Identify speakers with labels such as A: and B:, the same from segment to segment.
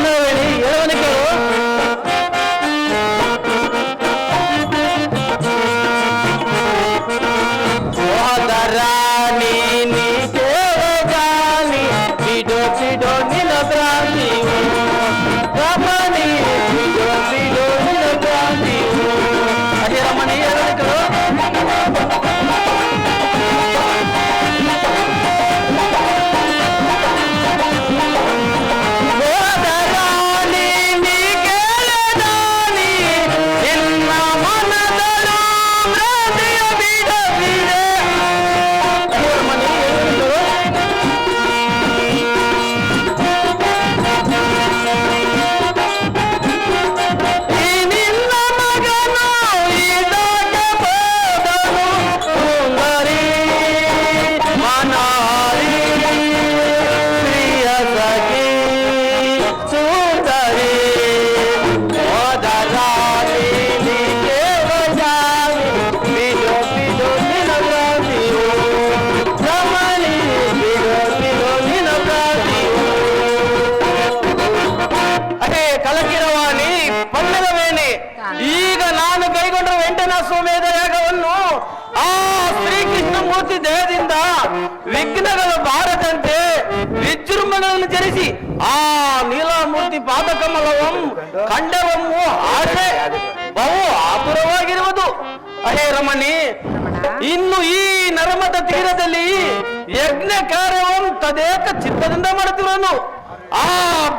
A: ಬಣ್ಣವೇಣಿ ಹೇಳುವನು ಕೇಳು. ರಾಣಿ ನೀ ಕೇಳಗಾನಿ ಬಿಡೋ ಬಿಡೋ ನಿನ್ನ ಭ್ರಾಂತಿಯು ರಮಣಿ ಬಿಡೋ ಬಿಡೋ ನಿನ್ನ ಭ್ರಾಂತಿಯು. ಅದೇ ರಮಣಿ ಹೇಳುವನು ಕೇಳು. ಈಗ ನಾನು ಕೈಗೊಂಡ ವೆಂಕಟೇಶ್ವರ ಯಾಗವನ್ನು ಆ ಶ್ರೀಕೃಷ್ಣ ಮೂರ್ತಿ ದೇಹದಿಂದ ವಿಘ್ನಗಳು ಬಾರದಂತೆ ವಿಜೃಂಭಣೆಯನ್ನು ಚರಿಸಿ ಆ ನೀಲಮೂರ್ತಿ ಪಾದಕಮಲವಂ ಖಂಡವಮ್ಮು ಆಶೆ ಬಹು ಆತುರವಾಗಿರುವುದು. ಅಹೇ ರಮಣಿ, ಇನ್ನು ಈ ನರ್ಮದ ತೀರದಲ್ಲಿ ಯಜ್ಞ ಕಾರ್ಯವಂ ತದೇಕ ಚಿತ್ತದಿಂದ ಮಾಡುತ್ತಿರುವನು. ಆ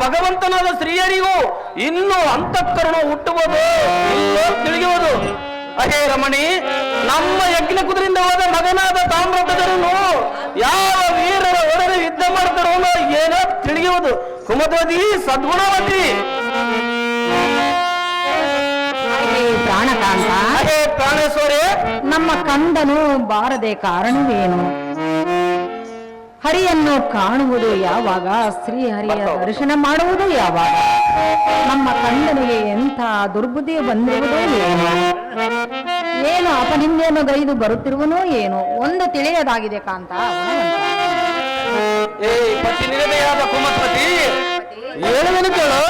A: ಭಗವಂತನಾದ ಶ್ರೀಹರಿಗೂ ಇನ್ನು ಅಂತಃಕರಣ ಹುಟ್ಟುವುದು ಇಲ್ಲೋ ತಿಳಿಯುವುದು. ಅಹೇ ರಮಣಿ, ನಮ್ಮ ಯಜ್ಞ ಕುದುರಿಂದ ಹೋದ ಮಗನಾದ ತಾಮ್ರಧ್ವಜರನ್ನು ಯಾವ ವೀರರ ಒಡನೆ ಯುದ್ಧ ಮಾಡ್ತಾರೋ ಏನೋ ತಿಳಿಯುವುದು. ಕುಮದ್ವತಿ ಸದ್ಗುಣವತಿ.
B: ಪ್ರಾಣಕಾಂತ,
A: ಅಹೇ ಪ್ರಾಣೇಶ್ವರೇ,
B: ನಮ್ಮ ಕಂದನು ಬಾರದೆ ಕಾರಣವೇನು? ಹರಿಯನ್ನು ಕಾಣುವುದು ಯಾವಾಗ? ಶ್ರೀಹರಿಯ ದರ್ಶನ ಮಾಡುವುದು ಯಾವಾಗ? ನಮ್ಮ ಕಂದನಿಗೆ ಎಂಥ ದುರ್ಬುದ್ಧಿ ಬಂದಿರುವುದೋ ಏನು? ಏನು ಅಪನಿಂದೆಯನ್ನು ಗೈದು ಬರುತ್ತಿರುವನೋ ಏನು? ಒಂದು ತಿಳಿಯದಾಗಿದೆ ಕಾಂತ.
A: ಏ ಪತಿ ನಿರದೆಯಾದ ಕುಮದ್ವತಿ, ಹೇಳುವೆನು ಕೇಳು.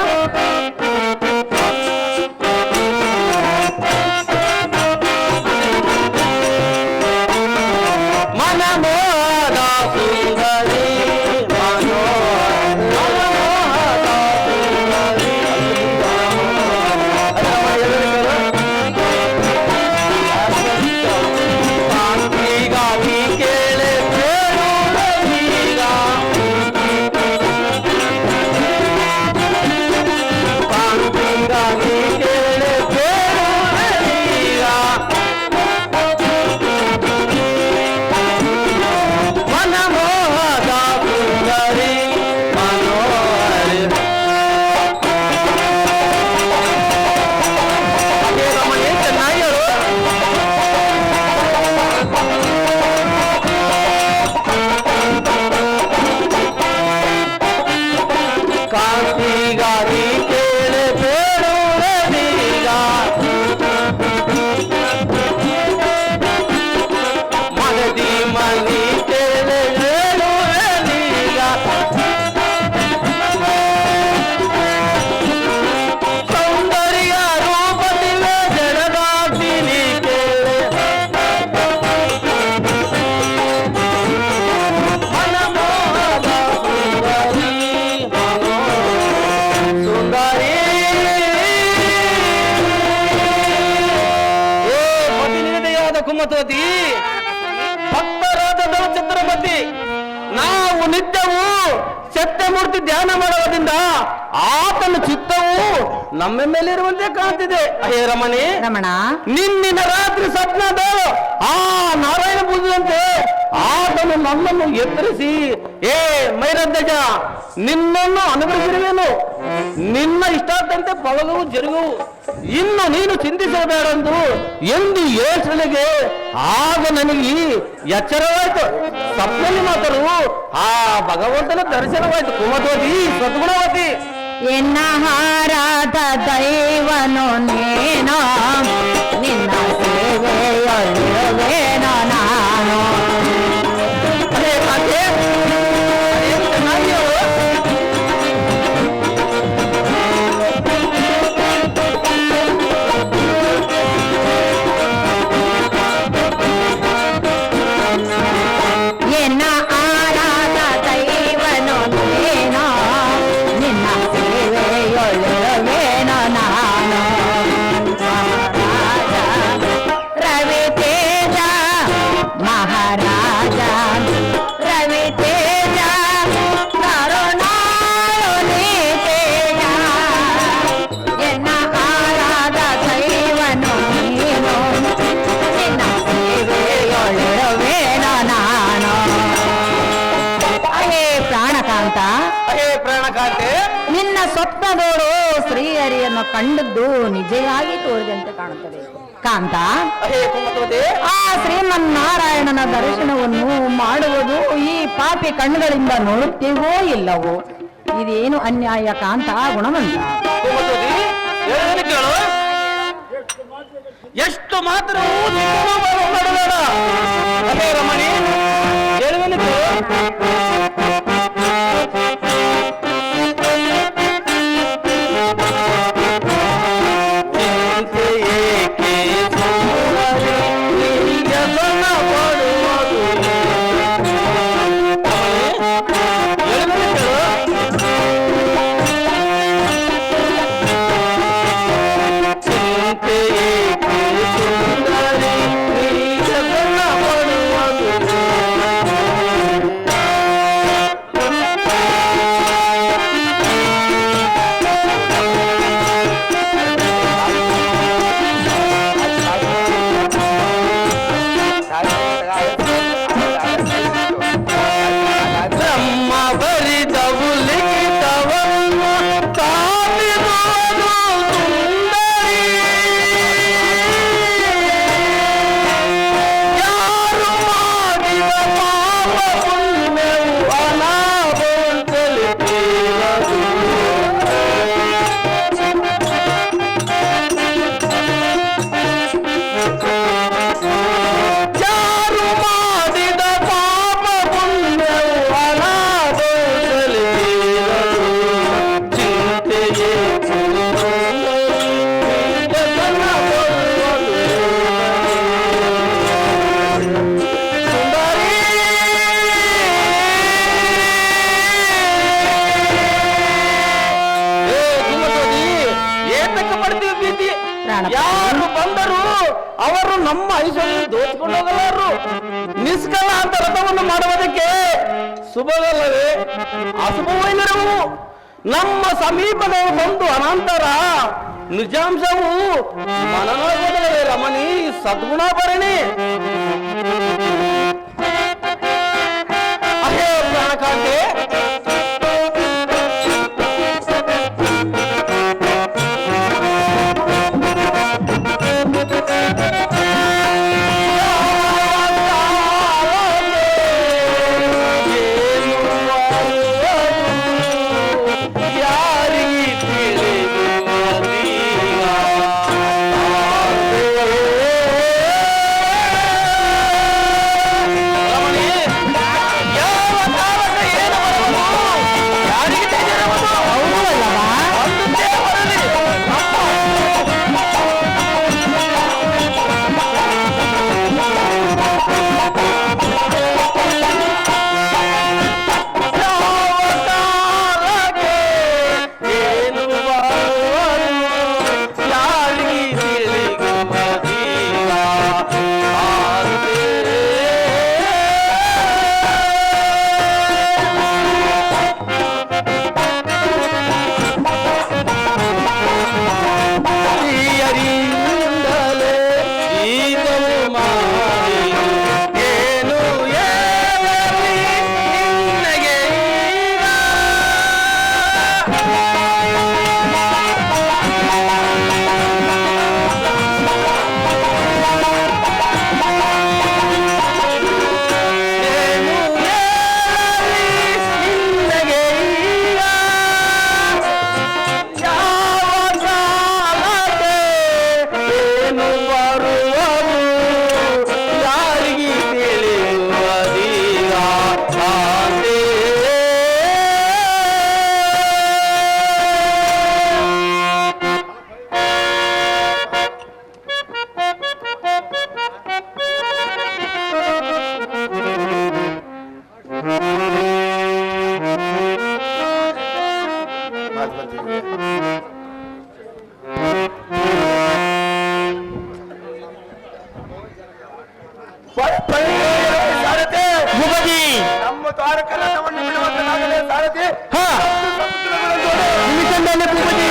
A: ಕುಮದ್ವತಿ, ಭಕ್ತರಾದ ಛತ್ರಪತಿ, ನಾವು ನಿತ್ಯವೂ ಸತ್ಯಮೂರ್ತಿ ಧ್ಯಾನ ಮಾಡುವುದರಿಂದ ಆತನ ಚಿತ್ತವು ನಮ್ಮ ಮೇಲೆ ಇರುವಂತೆ ಕಾಣ್ತಿದೆ. ಅಹೇ ರಮಣಿ,
B: ರಮಣ,
A: ನಿನ್ನಿನ ರಾತ್ರಿ ಸ್ವಪ್ನದ ಆ ನಾರಾಯಣ ಪೂಜೆಯಂತೆ ಆತನು ನನ್ನನ್ನು ಎತ್ತರಿಸಿ, ಏ ಮೈರಧ್ವಜ, ನಿನ್ನನ್ನು ಅನುಗ್ರಹಿಸಿರುವೆನು, ನಿನ್ನ ಇಷ್ಟಾರ್ಥಂತೆ ಫಲಗಳು ಜರುಗುವು, ಇನ್ನು ನೀನು ಚಿಂತಿಸಬೇಡೆಂದು ಎಂದು ಯೋಚನೆಗೆ ಆಗ ನನಗೆ ಎಚ್ಚರವಾಯಿತು. ಸ್ವಪ್ನಲ್ಲಿ ಮಾತರು ಆ ಭಗವಂತನ ದರ್ಶನವಾಯಿತು. ಕುಮದ್ವತಿ ಸದ್ಗುಣವತಿ.
B: ಎನ್ನಹಾರಾದ ದೈವನು ನೇನೋ, ನಿನ್ನ ಸೇವೆಯೊಳ್ಳುವೇನೋ ನಾನು.
A: ಅದೇ ಮಾತೆ,
B: ಸ್ವಪ್ನದೋಳು ಶ್ರೀಹರಿಯನ್ನು ಕಂಡದ್ದು ನಿಜವಾಗಿ ತೋರಿದಂತೆ ಕಾಣುತ್ತದೆ ಕಾಂತ.
A: ಹೇ ಕುಮತವತಿ,
B: ಆ ಶ್ರೀಮನ್ನಾರಾಯಣನ ದರ್ಶನವನ್ನು ಮಾಡುವುದು ಈ ಪಾಪಿ ಕಣ್ಣುಗಳಿಂದ ನೋಡುತ್ತೇವೋ ಇಲ್ಲವೋ, ಇದೇನು ಅನ್ಯಾಯ ಕಾಂತ ಗುಣವಂತ.
A: ಕುಮತವತಿ, ಹೇಳೋದನ್ನು ಕೇಳು. ಎಷ್ಟು ಮಾತ್ರ ಮಾಡಬೇಡ. ಅದೇ ರಮಣಿ, ಹೇಳುವುದನ್ನು ಕೇಳು. ಯಾರು ಬಂದರು ಅವರು ನಮ್ಮ ಐಶ್ವರ್ಯ ದೋಚಿಕೊಂಡು ಹೋಗಲಾರರು. ನಿಷ್ಕಲ ಅಂತ ರಥವನ್ನು ಮಾಡುವುದಕ್ಕೆ ಶುಭವಲ್ಲವೇ ಅಶುಭವೈನರವು ನಮ್ಮ ಸಮೀಪದವರು ಬಂದು ಅನಂತರ ನಿಜಾಂಶವು ಮನನೋದಲವೇ ರಮಣಿ ಸದ್ಗುಣ ಭರಣಿ. ಅಹೇ ಪ್ರಾಣಕಾಂತೆ, ನಮ್ಮ ದ್ವಾರಕಲವನ್ನು ಬಿಡುವಂತಾಗಲೇ ಸಾರಥಿ ನಿಮಿಷದಲ್ಲಿ ಭೂಪತಿ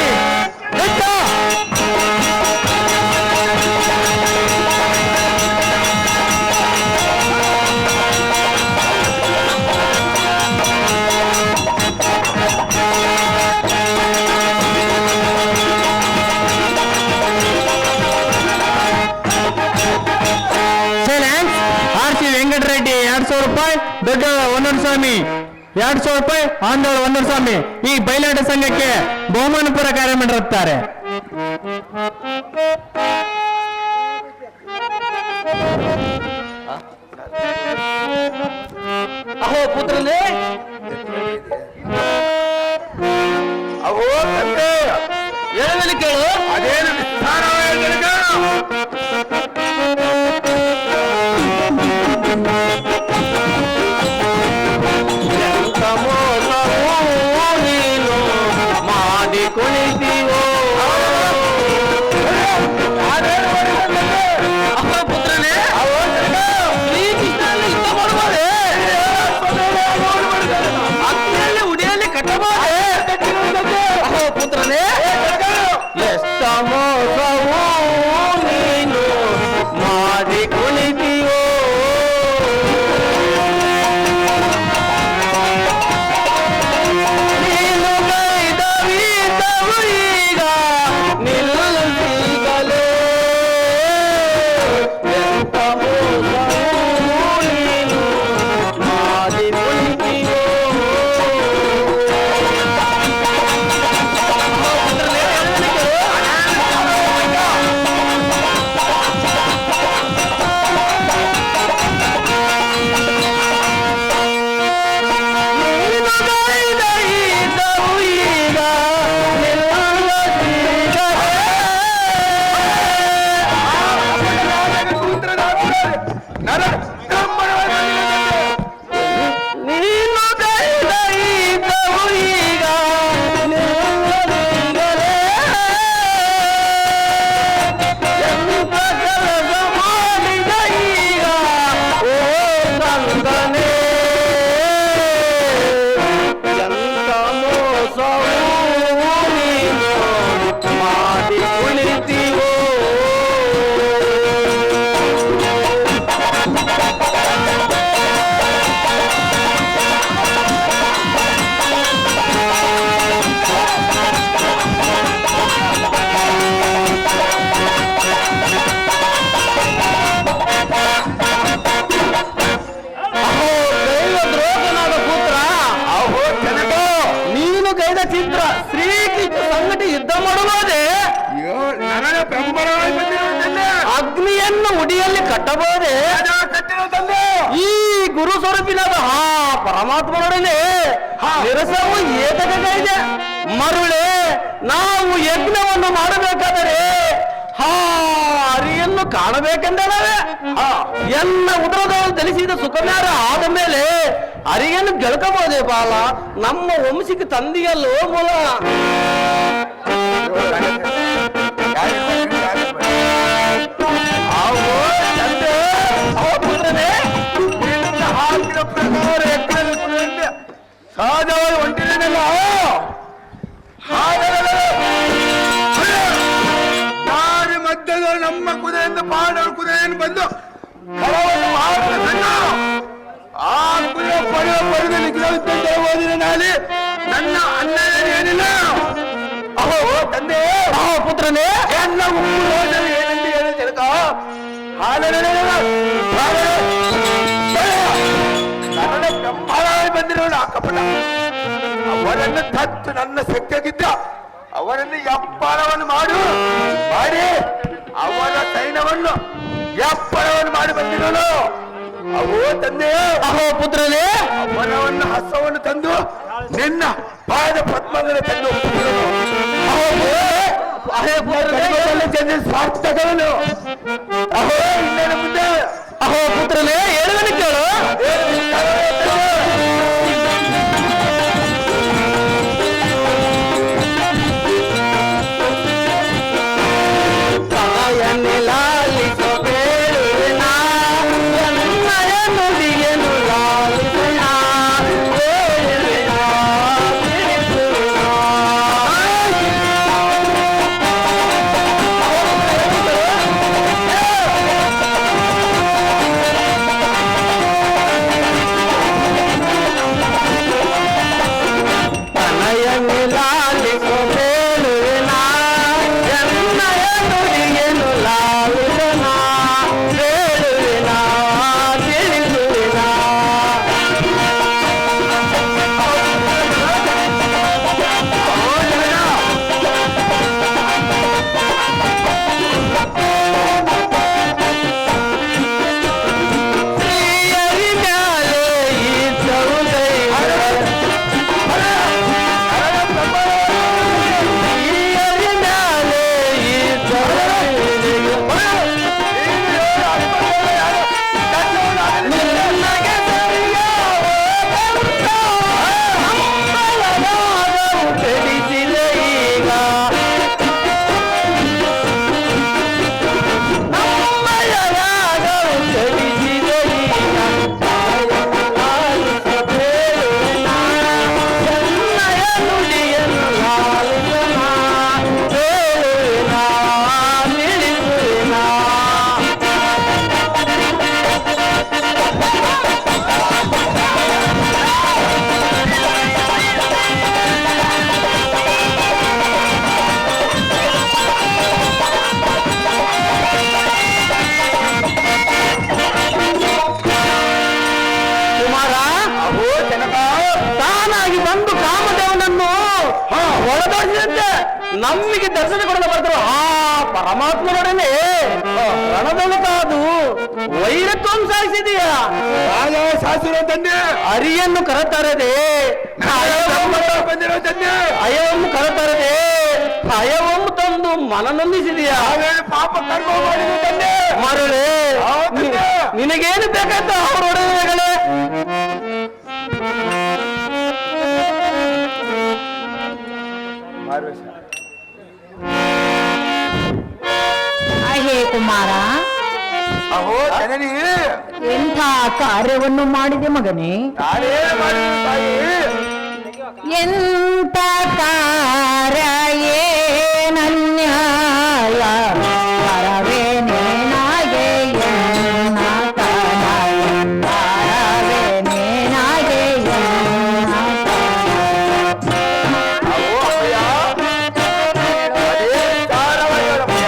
A: ರೂಪಾಯಿ ದೊಡ್ಡ ಒಂದೊಂದು ಸ್ವಾಮಿ, 200 ರೂಪಾಯಿ ಆಂದೋಳ ಒಂದೊಂದು ಸ್ವಾಮಿ ಈ ಬಯಲಾಟ ಸಂಘಕ್ಕೆ ಬಹುಮಾನ ಪುರಸ್ಕಾರ ಮಾಡಿರುತ್ತಾರೆ.
C: ಅಹೋ ಪುತ್ರನೇ,
A: ಅಹೋ ತಂದೆ,
C: ಹೇಳಲಿ ಕೇಳು.
A: ಅದೇನು
C: ನೀನು ಮಾಡಿ ಕುಳಿತೀವೋ. ಅಹೋ ಪುತ್ರನೇ, ಶ್ರೀಕೃಷ್ಣನಲ್ಲಿ ಯುದ್ಧ ಮಾಡುವುದೇ, ಅಗ್ನಿಯಲ್ಲಿ ಉಡಿಯಲ್ಲಿ ಕಟ್ಟಬಹುದೇ. ಅಹೋ ಪುತ್ರನೇ, ಎಷ್ಟ ಮೋಸವೂ ನೀನು ಮಾಡಿ ಕುಳಿತೀವೋ. ನೀನು ಗೈದ ವೀರವು ಈಗ ನಿಲ್ಲುತ್ತೀಗಲೇ. ಎಂತ ಮೋಸವೂ ನೀನು ಮಾಡಿ ಕುಳಿತೀವೋ. ಚಿತ್ರ ಶ್ರೀಕೃಷ್ಣ ಸಂಗತಿ ಯುದ್ಧ ಮಾಡುವುದೇ, ಅಗ್ನಿಯನ್ನು ಉಡಿಯಲ್ಲಿ ಕಟ್ಟಬಹುದೇ. ಈ ಗುರು ಸ್ವರೂಪಿನಾದ ಪರಮಾತ್ಮನೊಡನೆ ನಿರಸವು ಏಕಗೈದೆ. ಮರುಳೆ ನಾವು ಯಜ್ಞವನ್ನು ಮಾಡಬೇಕಾದರೆ ಹರಿಯನ್ನು ಕಾಣಬೇಕೆಂದಲ್ಲವೇ. ಎನ್ನ ಉದರದಲ್ಲಿ ಧರಿಸಿದ ಸುಖಮ್ಯಾರ ಆದ ಮೇಲೆ ಹರಿಯನ್ನು ಗೆಳ್ಕಬಹುದೇ ಬಾಲ. ನಮ್ಮ ವಂಶಕ್ಕೆ ತಂದೆಯಲ್ಲೋ ಮೂಲ.
A: ಸಹಜವಾಗಿ ಹೊಂಟಿದ್ದೇನಲ್ಲ, ದಾರಿ ಮಧ್ಯದಲ್ಲಿ ನಮ್ಮ ಕುದುರೆಯಿಂದ ಪಾಂಡವರ ಕುದುರೆಯನ್ನು ಬಂದು ಆ ಕುದುರೆ ಪಡೆಯುವ ಪಡೆದಲ್ಲಿ ಗಿಡವಿದ್ದಂತೆ ನಾಲಿ ನನ್ನ ಅನ್ನ ಏನಿಲ್ಲ.
C: ಅಹೋ ತಂದೆ, ಅಹೋ ಪುತ್ರನೇ,
A: ಎಲ್ಲ ಉಪ್ಪು ರೋಜಲ್ಲಿ ಏನೆಂದು ಹೇಳಿ ತಿಳ್ಕ ಬ್ರಹ್ಮರಾಯ ಬಂದಿರೋಣ ಅಕ್ಕಪಟ ಅವರನ್ನು ತತ್ತು ನನ್ನ ಶಕ್ತಿಯಾಗಿದ್ದ ಅವರನ್ನು ಎಪ್ಪಳವನ್ನು ಮಾಡಿ ಅವರ ಸೈನ್ಯವನ್ನು ಎಪ್ಪಳವನ್ನು ಮಾಡಿ ಬಂದಿರೋನು. ಅವೋ ತಂದೆ,
C: ಅಹೋ ಪುತ್ರನೇ,
A: ಅವನವನ್ನು ಹಸವನ್ನು ತಂದು ನಿನ್ನ ಪಾದ ಪದ್ಮಗಳ ತಂದು ಒಪ್ಪಿಸಿರೋನು. ಸ್ವಾರ್ಥದವನು.
C: ಅಹೋ
A: ಇನ್ನೇನು ಮುಂದೆ.
C: ಅಹೋ ಪುತ್ರನೇ, ಹೇಳುವನು ಕೇಳು. ಲಾಲಿಸೋ ಬೇಡುವೆನ ಎನ್ನಯ ನುಡಿಯನ್ನು ಲಾಲಿಸೋಣ ಬೇಡುವೆನ ತಿಳಿಸುವೆನ. ಹೇಳಿದಂತೆ ನಮಗೆ ದರ್ಶನ ಕೊಡಲು ಬರ್ತಾರೆ ಆ ಪರಮಾತ್ಮನೊಡನೆ ರಣದಲ್ಲಿ ಕಾದು ವೈರತ್ವಂ ಸಾಧಿಸಿದೆಯಾ
D: ಶಾಸ್ತ್ರ ತಂದೆ
C: ಅರಿಯನ್ನು ಕರತರದೆ
D: ಬಂದಿರೋ ತಂದೆ
C: ಅಯವನ್ನು ಕರತರದೆ ಭಯವನ್ನು ತಂದು ಮನನೊಂದಿಸಿದೆಯಾ
D: ಪಾಪ ಕರ್ಮ ಮಾಡಿದ ತಂದೆ
C: ಮರಳೆ ನಿನಗೇನು ಬೇಕಂತ ಅವರೊಡನೆಗಳೇ
B: ಹೇ ಕುಮಾರ,
D: ಅಹೋ ಜನನಿ
B: ಎಂಥ ಕಾರ್ಯವನ್ನು ಮಾಡಿದೆ ಮಗನೇ.
D: ನಾನೇ ಮಾಡಿದ ತಾಯಿ
B: ಎಂತ ಕಾರ್ಯ ಏನನ್ಯಾಯ ಪರವೇ ನೇನಾಗೆ ಎನ್ನ ತನಯ, ಪರವೇ ನೇನಾಗೆ ಎನ್ನ ತನಯ.
D: ಅಹೋ ಅಪ್ಪಯ್ಯ ಅದೇ ಧಾರಾವಾಹಿಗಳಪ್ಪಯ್ಯ.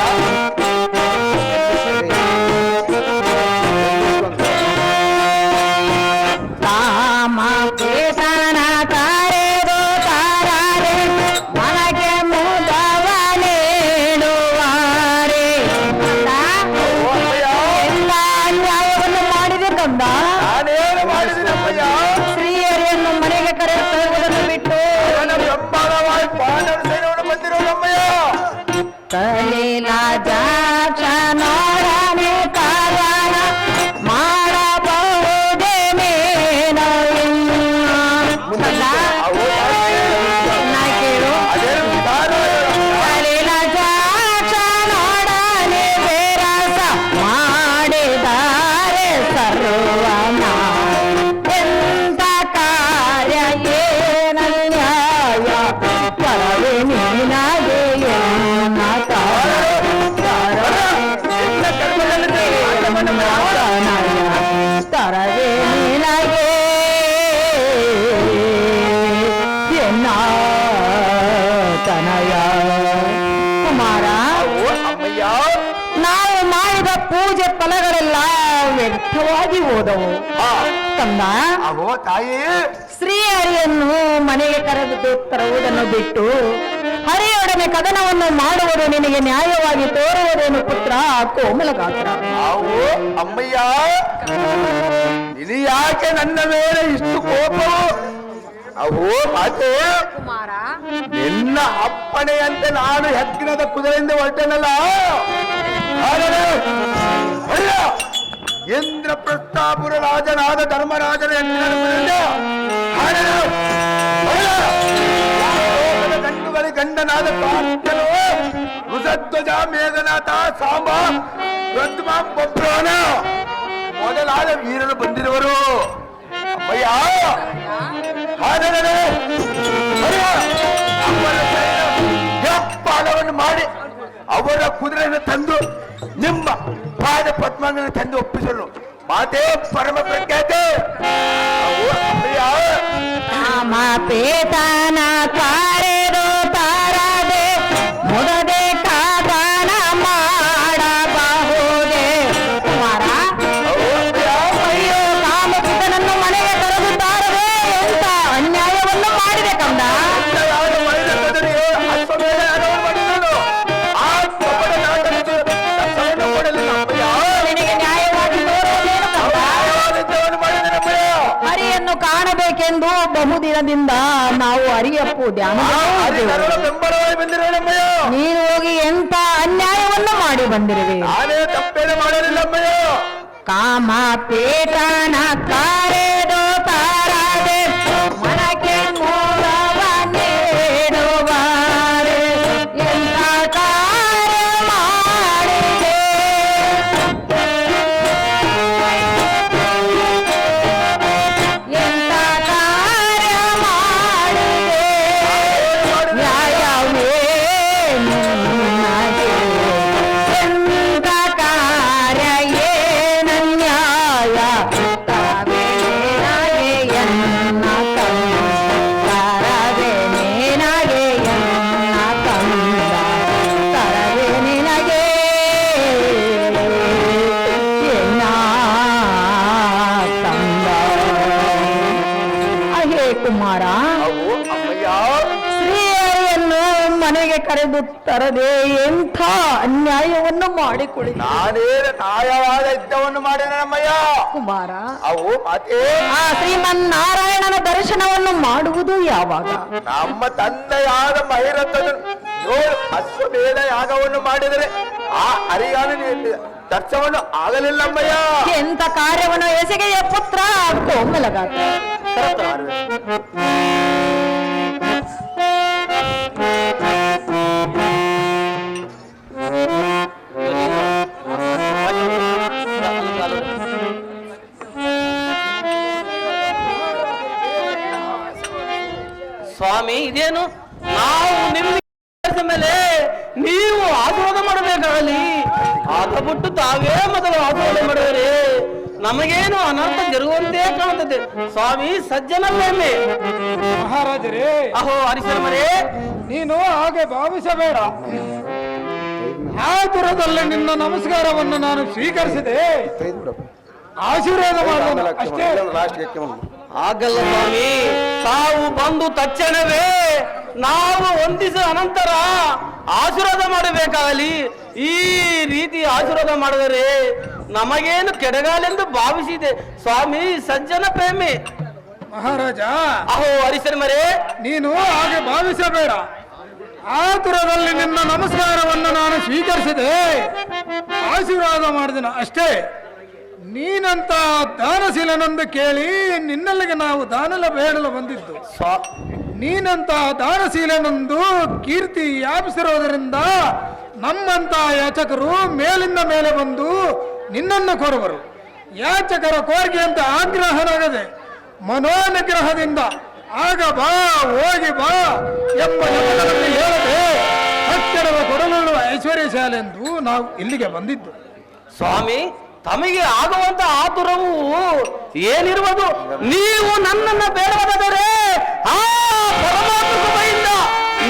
B: ಕಾಮ ಕೇತನ ಕಾರೆದು ತಾರಾರೆ ಮನಗೆ ಮುದವ ನೀಡುವಾರೆ. ಎಲ್ಲ ಅನ್ಯಾಯವನ್ನು ಮಾಡಿದೆ ಕಂದ.
D: ನಾನೇನು ಮಾಡಿದ್ದೀನಪ್ಪಯ್ಯ
B: ಸ್ತ್ರೀಯರನ್ನು ಮನೆಗೆ ಕರೆಯುವುದನ್ನು ಬಿಟ್ಟು
D: ನನ್ನ ಬ್ರಹ್ಮಾಂಡವಾಗಿ ಪಾಂಡವ ಸೈನ್ಯವನ್ನು ಬಂದಿರೋದಮ್ಮಯ್ಯ
B: ಕಲೀಲ ಜಾಕ್ಷ ನೋಡನೆ ಕಾರಣ ಮಾಡಬಹುದೇ ಮೇನೋ ಕೇಳು.
D: ಅದೇನು ಧಾರಾವಾಹಿಗಳಪ್ಪಯ್ಯ.
B: ಕಲೀಲ ಜಾಕ್ಷ ನೋಡನೆ ಬೇರಸ ಮಾಡಿದ್ದಾರೆ ಸರ್ವನ. ಎಂತ ಕಾರ್ಯ ಏನನ್ಯಾಯ ಪರವೇ ನೀನಾಗೆ ಎನ್ನ ತರವೇ ನೀನಾಗೆ ಎನ್ನ ತನಯ. ಕುಮಾರ,
D: ಅಹೋ ಅಮ್ಮಯ್ಯ
B: ನಾವು ಮಾಡಿದ ಪೂಜೆ ಫಲಗಳೆಲ್ಲ ವ್ಯರ್ಥವಾಗಿ ಹೋದವು ಕಂದ.
D: ಅಹೋ ತಾಯಿ
B: ಶ್ರೀಹರಿಯನ್ನು ಮನೆಗೆ ಕರೆದು ತರುವುದನ್ನು ಬಿಟ್ಟು ಹರಿಯೊಡನೆ ಕದನವನ್ನು ಮಾಡುವುದು ನಿನಗೆ ನ್ಯಾಯವಾಗಿ ತೋರುವುದೇನು ಪುತ್ರ ಕೋಮಲ ಗಾತ್ರ.
D: ಅಹೋ ಅಮ್ಮಯ್ಯ ಇದು ಯಾಕೆ ನನ್ನ ಮೇಲೆ ಇಷ್ಟು ಕೋಪವು? ಅಹೋ ಮಾತೆ ನಿನ್ನ ಅಪ್ಪಣೆಯಂತೆ ನಾನು ಹೆಗ್ಗಿನದ ಕುದುರೆಯಿಂದ ಹೊರಟನಲ್ಲ. ಆದರೆ ಅಲ್ಲ, ಇಂದ್ರ ಪ್ರಸ್ತಾಪುರ ರಾಜನಾದ ಧರ್ಮರಾಜನ ಹೆಗ್ಗಿನ ಕುದುರೆಯಿಂದ ಆದರೆ ಅಲ್ಲ, ಲೋಕದ ಗಂಡುಗಳಿಗೆ ಗಂಡನಾದ ಪಾರ್ಥನು ವೃಷಧ್ವಜ ಮೇಘನಾಥ ಸಾಂಬ ಪ್ರದ್ಯುಮ್ನ ಬಬ್ರವನ ಮೊದಲಾದ ವೀರರು ಬಂದಿರುವರು. ಅಮ್ಮಯ್ಯ ಆದರೆ ಪಾದವನ್ನು ಮಾಡಿ ಅವರ ಕುದುರೆಯನ್ನು ತಂದು ನಿಮ್ಮ ಪಾದ ಪದ್ಮಗಳನ್ನು ತಂದು ಒಪ್ಪಿಸಲು ಮಾತೇ ಪರಮ ಪ್ರಖ್ಯಾತೆ. ಅವು ಅಮ್ಮಯ್ಯ
B: ಕಾಮ ಪೇತನ ಕಾರೆದು ತಾರದೆ ಮುದದೆ ಕಾದನ ಮಾಡಬಹುದೇ. ಕುಮಾರ,
D: ಅವು ಅಮ್ಮಯ್ಯ
B: ಅಯ್ಯೋ ಕಾಮಪಿತನನ್ನು ಮನೆಗೆ ಕರೆದು ತಾರದೆ ಎಂತ ಅನ್ಯಾಯವನ್ನು ಮಾಡಿದೆ ಕಂದ.
D: ಯಾರು ಮೈದ ಕದನಿಗೆ ಅಶ್ವಮೇಧ ಯಾರವರು ಮಾಡಿದನು ಆ ಕಪಟ ನಾಟಕಕ್ಕೆ ದರ್ಶನವನ್ನು ಕೊಡಲಿಲ್ಲ ಅಮ್ಮಯ್ಯ.
B: ನಿನಗೆ ನ್ಯಾಯವಾಗಿ ತೋರುವುದೇನು ಕಂದ.
D: ನ್ಯಾಯವಾದದ್ದನ್ನು ಮಾಡಿದನು ಅಮ್ಮಯ್ಯ.
B: ಹರಿಯನ್ನು ಕಾಣಬೇಕೆಂದು ಬಹುದಿನದಿಂದ ನಾವು ಹರಿಯಪ್ಪು ಧ್ಯಾನ
D: ಹರಿಕರುಣ ಬೆಂಬಲವಾಗಿ ಬಂದಿರೋಣಮ್ಮಯ್ಯ.
B: ನೀನು ಹೋಗಿ ಎಂತ ಅನ್ಯಾಯವನ್ನು ಮಾಡಿ ಬಂದಿರುವೆ.
D: ನಾನೇ ತಪ್ಪೇನು ಮಾಡಲಿಲ್ಲ ಅಮ್ಮಯ್ಯ.
B: ಕಾಮ ಪೇಟನ ಕಾರೆದು ತಾರದೆ ಮನಕ್ಕೆ ಮೋದವ ನೀಡುವಾರೆ. ಎಂತ ಕಾರ್ಯ ಮಾಡಿದೆ. ಎಂತ ಕಾರ್ಯ ಮಾಡಿದೆ. ನ್ಯಾಯವೇ ನಿನ್ನಗೆ. ಎಂತ ಕಾರ್ಯ ಏನನ್ಯಾಯ ತಾವೇ ಮನೆಗೆ ಕರೆದು ತರದೆ ಎಂಥ ಅನ್ಯಾಯವನ್ನು ಮಾಡಿಕೊಳ್ಳಿ
D: ನಾನೇನು ನ್ಯಾಯವಾದ ಯುದ್ಧವನ್ನು ಮಾಡಿದ ನಮ್ಮಯ್ಯ.
B: ಕುಮಾರ,
D: ಅವು ಮಾತೇ
B: ಆ ಶ್ರೀಮನ್ನಾರಾಯಣನ ದರ್ಶನವನ್ನು ಮಾಡುವುದು ಯಾವಾಗ?
D: ನಮ್ಮ ತಂದೆಯಾದ ಮಹಿರಥನು 7 ಅಶ್ವಮೇಧ ಯಾಗವನ್ನು ಮಾಡಿದರೆ ಆ ಹರಿಯಾಣ ದರ್ಶನವನ್ನು ಆಗಲಿಲ್ಲಮ್ಮಯ್ಯ.
B: ಎಂತ ಕಾರ್ಯವನ್ನು ಎಸಗೆಯ ಪುತ್ರ ಕೋಮಲಗಾತ.
C: ಸ್ವಾಮಿ, ಇದೇನು ನಾವು ನಿಮ್ಮ ಮೇಲೆ ನೀವು ಆಶೀರ್ವಾದ ಮಾಡಬೇಕಾಗಲಿ, ಆತ ಬಿಟ್ಟು ತಾವೇ ಮೊದಲು ಆಶೀರ್ವಾದ ಮಾಡುವರೆ ನಮಗೇನು ಅನರ್ಥ ಜರುಗುವಂತೆ ಕಾಣುತ್ತದೆ. ಸ್ವಾಮಿ ಸಜ್ಜನ ಪ್ರೇಮಿ.
A: ಮಹಾರಾಜರೇ,
C: ಅಹೋ ಹರಿಶರ್ಮರೇ,
A: ನೀನು ಹಾಗೆ ಭಾವಿಸಬೇಡ. ಆತುರದಲ್ಲಿ ನಿನ್ನ ನಮಸ್ಕಾರವನ್ನು ನಾನು ಸ್ವೀಕರಿಸಿದೆ, ಆಶೀರ್ವಾದ ಮಾಡೋಣ ಅಷ್ಟೇ.
C: ಆಗಲ್ಲ ಸ್ವಾಮಿ, ತಾವು ಬಂದು ತಕ್ಷಣವೇ ನಾವು ವಂದಿಸಿದ ಅನಂತರ ಆಶೀರ್ವಾದ ಮಾಡಬೇಕಾಗಲಿ. ಈ ರೀತಿ ಆಶೀರ್ವಾದ ಮಾಡಿದರೆ ನಮಗೇನು ಕೆಡಗಾಲೆಂದು ಭಾವಿಸಿದೆ. ಸ್ವಾಮಿ ಸಜ್ಜನ ಪ್ರೇಮಿ.
A: ಮಹಾರಾಜ,
C: ಅಹೋ ಹರಿಶರ್ಮರೇ,
A: ನೀನು ಹಾಗೆ ಭಾವಿಸಬೇಡ. ಆತುರದಲ್ಲಿ ನಿನ್ನ ನಮಸ್ಕಾರವನ್ನು ನಾನು ಸ್ವೀಕರಿಸಿದೆ, ಆಶೀರ್ವಾದ ಮಾಡಿದೆನ ಅಷ್ಟೇ. ನೀನಂತ ದಾನಶೀಲನೆಂದು ಕೇಳಿ ನಿನ್ನಲ್ಲಿಗೆ ನಾವು ದಾನಲ ಬೇಡಲು ಬಂದಿದ್ದು. ನೀನಂತ ದಾನಶೀಲನೆಂದು ಕೀರ್ತಿ ವ್ಯಾಪಿಸಿರೋದರಿಂದ ನಮ್ಮಂತ ಯಾಚಕರು ಮೇಲಿಂದ ಮೇಲೆ ಬಂದು ನಿನ್ನನ್ನು ಕೋರುವರು. ಯಾಚಕರ ಕೋರಿಕೆ ಅಂತ ಆಗ್ರಹನಾಗದೆ ಮನೋನಿಗ್ರಹದಿಂದ ಆಗ ಬಾ ಹೋಗಿ ಬಾ ಎಂಬ ಯಮನದಲ್ಲಿ ಹೇಳದೆ ಹತ್ತಿರದ ಕೊಡಲು ಐಶ್ವರ್ಯಶಾಲೆಂದು ನಾವು ಇಲ್ಲಿಗೆ ಬಂದಿದ್ದು.
C: ಸ್ವಾಮಿ, ತಮಗೆ ಆಗುವಂತ ಆತುರವು ಏನಿರುವುದು? ನೀವು ನನ್ನನ್ನ ಬೇಡವಾದರೆ ಆ ಪರಮಾತ್ಮ ಕೃಪೆಯಿಂದ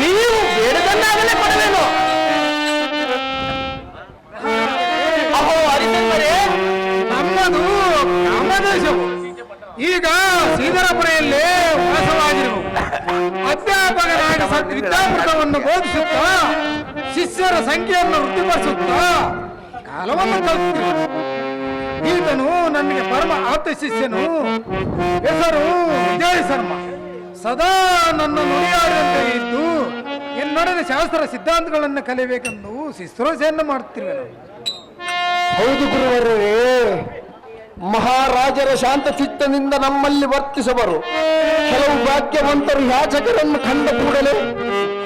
C: ನೀವು ಬೇಡದನ್ನಾಗಲೇ ಕೊಡಲೇನು. ಅಹೋ ಹರಿಶರ್ಮರೇ,
A: ನಮ್ಮದು ಕಾಮದೇಶವು ಈಗ ಶ್ರೀಧರಪುರೆಯಲ್ಲೇ ವಾಸವಾಗಿರುವ ಅಧ್ಯಾಪಕರಾಗಿ ವಿದ್ಯಾಮೃತವನ್ನು ಬೋಧಿಸುತ್ತಾ ಶಿಷ್ಯರ ಸಂಖ್ಯೆಯನ್ನು ವೃದ್ಧಿಪಡಿಸುತ್ತಾ ಕಾಲವನ್ನು ಕಲಿಸುತ್ತಿರುವ ಈತನು ನನಗೆ ಪರಮ ಆಪ್ತ ಶಿಷ್ಯನು. ಹೆಸರು ವಿಜಯ ಶರ್ಮ. ಸದಾ ನನ್ನ ನುಡಿಯಾಡಿದಂತೆ ಇದ್ದು ಎನ್ನೊಡನೆ ಶಾಸ್ತ್ರ ಸಿದ್ಧಾಂತಗಳನ್ನು ಕಲಿಯಬೇಕೆಂದು ಶುಶ್ರೂಷೆಯನ್ನು ಮಾಡುತ್ತಿರುವೆನು.
E: ಹೌದು ಗುರುವರೇ, ಮಹಾರಾಜರ ಶಾಂತ ಚಿತ್ತದಿಂದ ನಮ್ಮಲ್ಲಿ ವರ್ತಿಸುವರು. ಕೆಲವು ಭಾಗ್ಯವಂತರು ಯಾಚಕರನ್ನು ಕಂಡ ಕೂಡಲೇ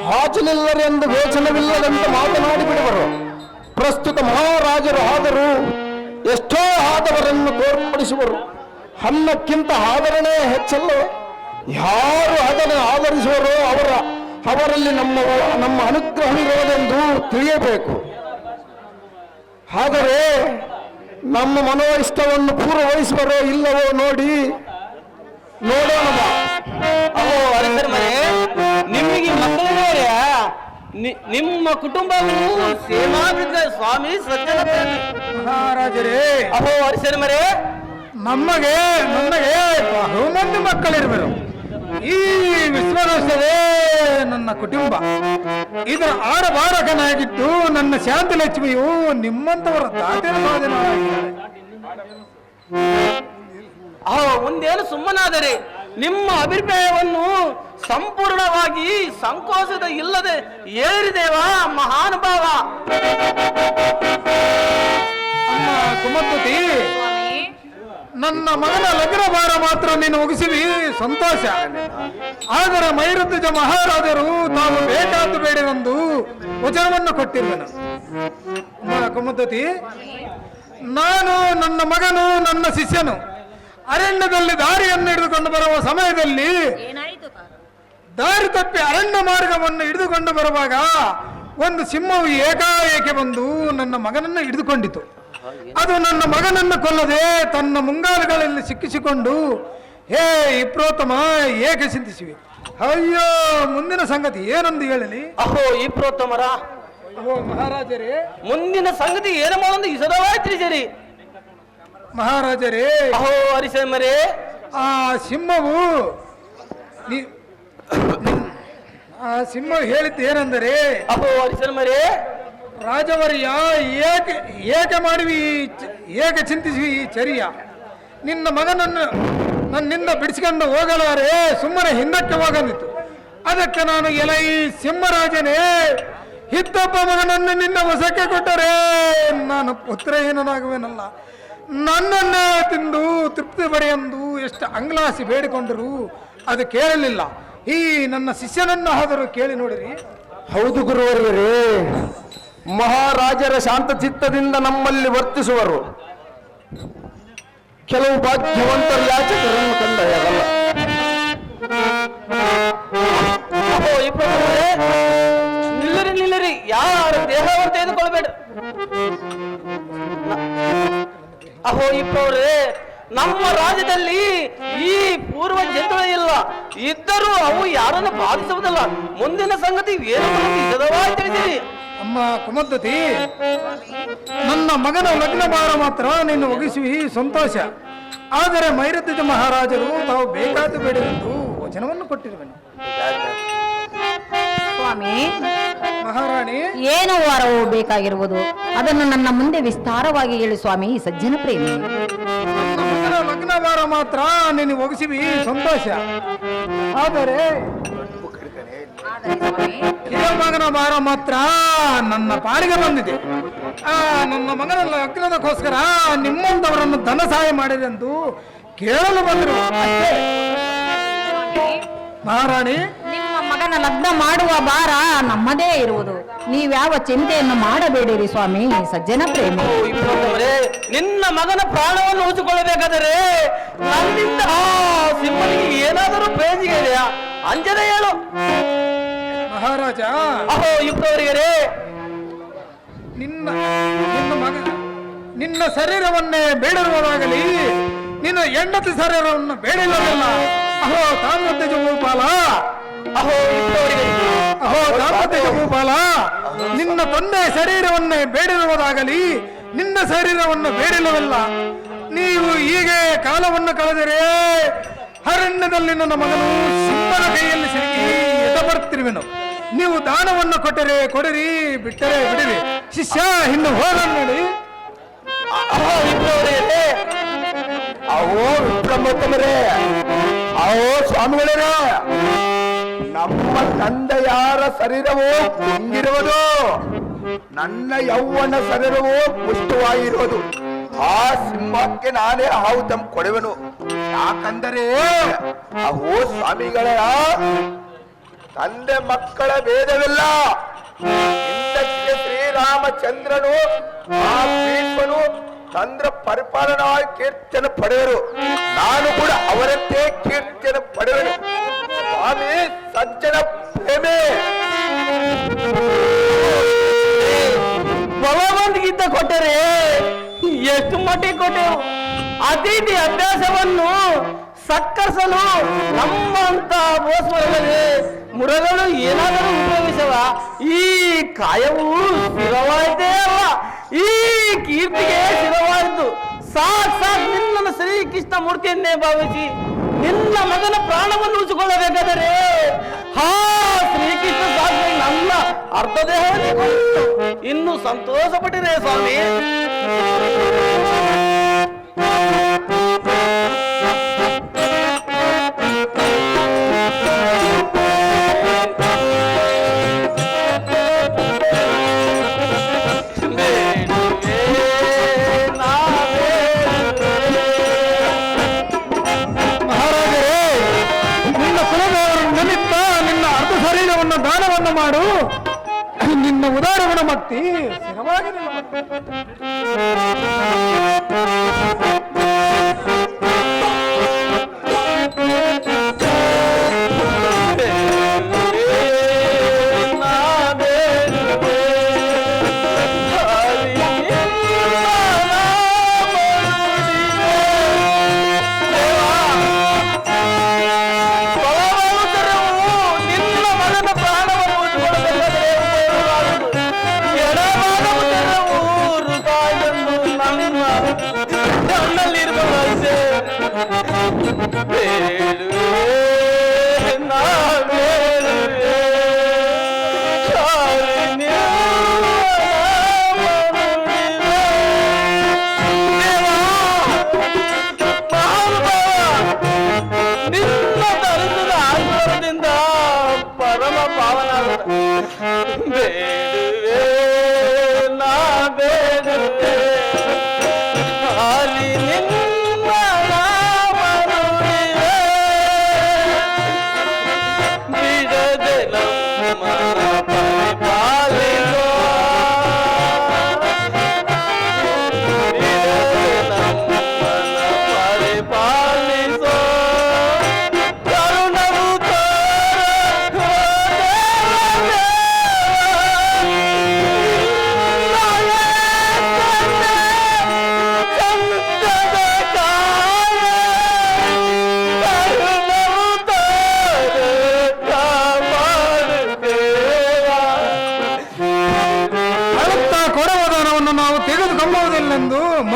E: ಹಾಚಲಿಲ್ಲರೆಂದು ವೇಚನವಿಲ್ಲದಂತೆ ಮಾತನಾಡಿ ಬಿಡುವರು. ಪ್ರಸ್ತುತ ಮಹಾರಾಜರು ಆದರೂ ಎಷ್ಟೋ ಆದವರನ್ನು ತೋರ್ಪಡಿಸುವರು. ಅನ್ನಕ್ಕಿಂತ ಆದರಣೆ ಹೆಚ್ಚಲ್ಲ. ಯಾರು ಅದನ್ನು ಆಧರಿಸುವರೋ ಅವರಲ್ಲಿ ನಮ್ಮ ಅನುಗ್ರಹವಿರುವುದೆಂದು ತಿಳಿಯಬೇಕು. ಆದರೆ ನಮ್ಮ ಮನೋಇಷ್ಟವನ್ನು ಪೂರ್ವವಹಿಸುವರೋ ಇಲ್ಲವೋ ನೋಡೋಣ ಬಾ.
C: ಅಹೋ ಹರಿಶರ್ಮರೇ, ನಿಮಗೆ ಮಕ್ಕಳಿದೆಯಾ? ನಿಮ್ಮ ಕುಟುಂಬವನ್ನು ಸೇವಾಭಿವೃದ್ಧಿ. ಸ್ವಾಮಿ ಸಜ್ಜನ ಪ್ರೇಮಿ.
A: ಮಹಾರಾಜರೇ,
C: ಅಹೋ ಹರಿಶರ್ಮರೇ,
A: ನನಗೆ ಬಹುಮಂದಿ ಮಕ್ಕಳಿರುವರು. ಈ ವಿಶ್ವದರ್ಶನೇ ನನ್ನ ಕುಟುಂಬ. ಇದರ ಆಡಬಾರಕನಾಗಿದ್ದು ನನ್ನ ಶಾಂತಿ ಲಕ್ಷ್ಮಿಯು ನಿಮ್ಮಂತವರ ದಾಟಿನ ಸಾಧನವಾಗಿದ್ದಾರೆ.
C: ಅಹೋ ಮುಂದೇನು ಸುಮ್ಮನಾದರೆ ನಿಮ್ಮ ಅಭಿಪ್ರಾಯವನ್ನು ಸಂಪೂರ್ಣವಾಗಿ ಸಂಕೋಚದ ಇಲ್ಲದೆ ಏರಿದೇವ ಮಹಾನುಭಾವ.
A: ಅಮ್ಮ ಕುಮದ್ವತಿ, ನನ್ನ ಮಗನ ಲಗ್ನ ಭಾರ ಮಾತ್ರ ನೀನು ಮುಗಿಸಿವಿ, ಸಂತೋಷ. ಆದರೆ ಮೈರುದ್ಧ ಮಹಾರಾಜರು ತಾವು ಬೇಕಾದ್ದು ಬೇಡಿರೆಂದು ವಚನವನ್ನು ಕೊಟ್ಟಿರುವೆನು. ಕುಮದ್ವತಿ, ನಾನು ನನ್ನ ಮಗನು ನನ್ನ ಶಿಷ್ಯನು ಅರಣ್ಯದಲ್ಲಿ ದಾರಿಯನ್ನು ಹಿಡಿದುಕೊಂಡು ಬರುವ ಸಮಯದಲ್ಲಿ ದಾರಿ ತಪ್ಪಿ ಅರಣ್ಯ ಮಾರ್ಗವನ್ನು ಹಿಡಿದುಕೊಂಡು ಬರುವಾಗ ಒಂದು ಸಿಂಹವು ಏಕಾಏಕಿ ಬಂದು ನನ್ನ ಮಗನನ್ನು ಹಿಡಿದುಕೊಂಡಿತು. ಅದು ನನ್ನ ಮಗನನ್ನು ಕೊಲ್ಲದೆ ತನ್ನ ಮುಂಗಾಲುಗಳಲ್ಲಿ ಸಿಕ್ಕಿಸಿಕೊಂಡು ಹೇ ಇಪ್ರೋತ್ತಮ ಏಕೆ ಚಿಂತಿಸಿವಿ? ಅಯ್ಯೋ, ಮುಂದಿನ ಸಂಗತಿ ಏನೊಂದು ಹೇಳಲಿ?
C: ಅಹೋ ಈ ಪ್ರೋತ್ತಮರ,
A: ಓ ಮಹಾರಾಜರೇ,
C: ಮುಂದಿನ ಸಂಗತಿ ಏನು ಮಾಡೋದು ಇಸದವಾಯ್ತ್ರಿ ಸರಿ.
A: ಮಹಾರಾಜರೇ,
C: ಅಹೋ ಹರಿಶರ್ಮರೇ,
A: ಆ ಸಿಂಹವು
E: ಆ ಸಿಂಹ ಹೇಳಿದ್ದೇನೆಂದರೆ,
C: ಅಹೋ ಅರಿಶನ ಮರೆ,
E: ರಾಜವರ್ಯ ಏಕೆ ಮಾಡುವಿ ಏಕೆ ಚಿಂತಿಸುವಿ ಈ ಚರ್ಯ? ನಿನ್ನ ಮಗನನ್ನು ನನ್ನಿಂದ ಬಿಡಿಸಿಕೊಂಡು ಹೋಗಲಾರೆ, ಸುಮ್ಮನೆ ಹಿಂದಕ್ಕೆ ಹೋಗಂದಿತ್ತು. ಅದಕ್ಕೆ ನಾನು ಎಲೈ ಸಿಂಹರಾಜನೇ, ಹಿತ್ತಪ್ಪ ಮಗನನ್ನು ನಿನ್ನ ವಶಕ್ಕೆ ಕೊಟ್ಟರೆ ನಾನು ಪುತ್ರಹೀನನಾಗುವೆನಲ್ಲ. ನನ್ನನ್ನೇ ತಿಂದು ತೃಪ್ತಿ ಪಡೆಯೆಂದು ಎಷ್ಟು ಅಂಗ್ಲಾಸಿ ಬೇಡಿಕೊಂಡರು ಅದು ಕೇಳಲಿಲ್ಲ. ಈ ನನ್ನ ಶಿಷ್ಯನನ್ನು ಆದರೂ ಕೇಳಿ ನೋಡಿರಿ.
F: ಹೌದು ಗುರುವರಿಯರೇ, ಮಹಾರಾಜರ ಶಾಂತ ಚಿತ್ತದಿಂದ ನಮ್ಮಲ್ಲಿ ವರ್ತಿಸುವರು. ಕೆಲವು ಭಾಗ್ಯವಂತರ ಯಾಚಕರನ್ನು ಕಂಡಯಲ್ಲ.
C: ಅಹೋ ಈ ಪ್ರಭುಗಳೇ, ನಿಲ್ಲರಿ ನಿಲ್ಲರಿ, ಯಾರ ದೇಹವನ್ನು ತೆಗೆದುಕೊಳ್ಬೇಡ. ಅಹೋ ಈ ಪ್ರಭುಗಳೇ, ನಮ್ಮ ರಾಜ್ಯದಲ್ಲಿ ಈ ಪೂರ್ವ ಜಂತುಗಳೇ ಇಲ್ಲ, ಇದ್ದರೂ ಅವು ಯಾರನ್ನು ಬಾಧಿಸುವುದಿಲ್ಲ. ಮುಂದಿನ ಸಂಗತಿ ಏನು ನಿಜವಾಗಿ ತಿಳಿಸಿರಿ.
E: ಅಮ್ಮ ಕುಮದ್ವತಿ, ನನ್ನ ಮಗನ ಲಗ್ನ ಭಾರ ಮಾತ್ರ ನಿನ್ನ ಒಗಿಸುವಿ ಸಂತೋಷ. ಆದರೆ ಮೈರಧ್ವಜ ಮಹಾರಾಜರು ತಾವು ಬೇಕಾದ ಬೇಡವೆಂದು ವಚನವನ್ನು ಕೊಟ್ಟಿರುವೆನು.
B: ಸ್ವಾಮಿ,
E: ಮಹಾರಾಣಿ,
B: ಏನು ವರವು ಬೇಕಾಗಿರುವುದು ಅದನ್ನು ನನ್ನ ಮುಂದೆ ವಿಸ್ತಾರವಾಗಿ ಹೇಳಿ ಸ್ವಾಮಿ ಸಜ್ಜನ ಪ್ರೇಮಿ.
E: ನನ್ನ ಮಗನ ಲಗ್ನ ಭಾರ ಮಾತ್ರ ನಿನ್ನ ಒಗಿಸುವಿ ಸಂತೋಷ. ಆದರೆ ಕಿರಿಯ ಮಗನ ಭಾರ ಮಾತ್ರ ನನ್ನ ಪಾಲಿಗೆ ಬಂದಿದೆ. ನನ್ನ ಮಗನ ಲಗ್ನದಕ್ಕೋಸ್ಕರ ನಿಮ್ಮಂತವರನ್ನು ಧನ ಸಹಾಯ ಮಾಡಿದೆಂದು ಕೇಳಲು ಬಂದರು ಅಷ್ಟೇ. ಮಹಾರಾಣಿ,
B: ನಿಮ್ಮ ಮಗನ ಲಗ್ನ ಮಾಡುವ ಭಾರ ನಮ್ಮದೇ ಇರುವುದು. ನೀವ್ಯಾವ ಚಿಂತೆಯನ್ನು ಮಾಡಬೇಡಿರಿ ಸ್ವಾಮಿ ಸಜ್ಜನ ಪ್ರೇಮಿ.
C: ಅಹೋ ಈ ಪ್ರಭುಗಳೇ, ನಿನ್ನ ಮಗನ ಪ್ರಾಣವನ್ನು ಉಳಿಸಿಕೊಳ್ಳಬೇಕಾದರೆ ನನ್ನಿಂದ ಆ ಸಿಂಹನಿಗೆ ಏನಾದರೂ ಪ್ರಯೋಜನ ಇದೆಯಾ? ಅಂಜನೆ ಹೇಳು
E: ಮಹಾರಾಜ.
C: ಅಹೋ ಯುಕ್ತವರಿಗರೇ,
E: ನಿನ್ನ ನಿನ್ನ ಮಗ ನಿನ್ನ ಶರೀರವನ್ನೇ ಬೇಡಿರುವುದಾಗಲಿ, ನಿನ್ನ ಹೆಂಡತಿ ಶರೀರವನ್ನು ಬೇಡಿಲ್ಲವಲ್ಲ. ಅಹೋ ದಾಂಪತ್ಯ ಭೂಪಾಲ,
C: ಅಹೋ ಯುಕ್ತವರಿಗರೇ,
E: ಅಹೋ ದಾಂಪತ್ಯ ಭೂಪಾಲ, ನಿನ್ನ ತಂದೆ ಶರೀರವನ್ನೇ ಬೇಡಿರುವುದಾಗಲಿ, ನಿನ್ನ ಶರೀರವನ್ನು ಬೇಡಿಲ್ಲವಲ್ಲ. ನೀವು ಹೀಗೆ ಕಾಲವನ್ನು ಕಳೆದರೆ ಅರಣ್ಯದಲ್ಲಿ ನನ್ನ ಮಗನು ಸಿಂಹನ ಕೈಯಲ್ಲಿ ಸಿಕ್ಕಿ ಎದಬರ್ತಿರುವೆನು. ನೀವು ದಾನವನ್ನು ಕೊಟ್ಟರೆ ಕೊಡಿರಿ, ಬಿಟ್ಟರೆ ಬಿಡಿರಿ. ಶಿಷ್ಯ ಇನ್ನು ಹೋದ ನೋಡಿ.
C: ಅಹೋ ಯುಕ್ತವರಿಗರೇ,
D: ಅವೋ ವಿಕ್ರಮೋತ್ತಮರೇ, ಅವೋ ಸ್ವಾಮಿಗಳೇ, ನಮ್ಮ ತಂದೆಯಾರ ಶರೀರವು ಕುಂಗಿರುವುದು, ನನ್ನ ಯೌವನ ಶರೀರವು ಪುಷ್ಟವಾಗಿರುವುದು. ಆ ಸಿಂಹಕ್ಕೆ ನಾನೇ ಆಹುತಿ ಕೊಡುವೆನು. ಯಾಕಂದರೆ ಅವೋ ಸ್ವಾಮಿಗಳ ತಂದೆ ಮಕ್ಕಳ ಭೇದವಿಲ್ಲ. ಹಿಂದಕ್ಕೆ ಶ್ರೀರಾಮಚಂದ್ರನು ಆ ಭೀಷ್ಮನು ಚಂದ್ರ ಪರಿಪಾಲನವಾಗಿ ಕೀರ್ತನೆ ಪಡೆದರು. ನಾನು ಕೂಡ ಅವರಂತೆ ಕೀರ್ತನೆ ಪಡೆವೆನು. ಸ್ವಾಮಿ ಸಜ್ಜನ ಪ್ರೇಮೆ.
C: ಭಗವಂತಗಿದ್ದ ಕೊಟ್ಟರೆ ಎಷ್ಟು ಮಟ್ಟಿಗೆ ಕೊಟ್ಟೆವು. ಅತಿಥಿ ಅಭ್ಯಾಸವನ್ನು ಸಕ್ಕರಿಸಲು ನಮ್ಮಂತ ಬೋಸ್ಮರಗಳಲ್ಲಿ ಮುರಗಳು ಏನಾದರೂ ಉಪಯೋಗಿಸವ. ಈ ಕಾಯವು ಸ್ಥಿರವಾಯಿತೇ ಅಲ್ಲ, ಈ ಕೀರ್ತಿಗೆ ಸ್ಥಿರವಾಯಿತು. ಸಾಕ್ ನಿನ್ನನ್ನು ಶ್ರೀಕೃಷ್ಣ ಮೂರ್ತಿಯನ್ನೇ ಭಾವಿಸಿ ನಿನ್ನ ಮಗನ ಪ್ರಾಣವನ್ನು ಉಳಿಸಿಕೊಳ್ಳಬೇಕಾದರೆ ಹಾ ಶ್ರೀಕೃಷ್ಣ ಸಾಕ್ಷಿ ನನ್ನ ಅರ್ಧ ದೇಹವನ್ನೇ ಕೊಟ್ಟು ಇನ್ನು ಸಂತೋಷ ಪಟ್ಟಿರೇ ಸ್ವಾಮಿ.
E: ದಾನವನ್ನು ಮಾಡು. ನಿನ್ನ ಉದಾರ ಗುಣಮಕ್ತಿ ಸ್ಥಿರವಾಗಿ
C: ಬೇಡುವೆ ನಾ ಬೇಡುವೆ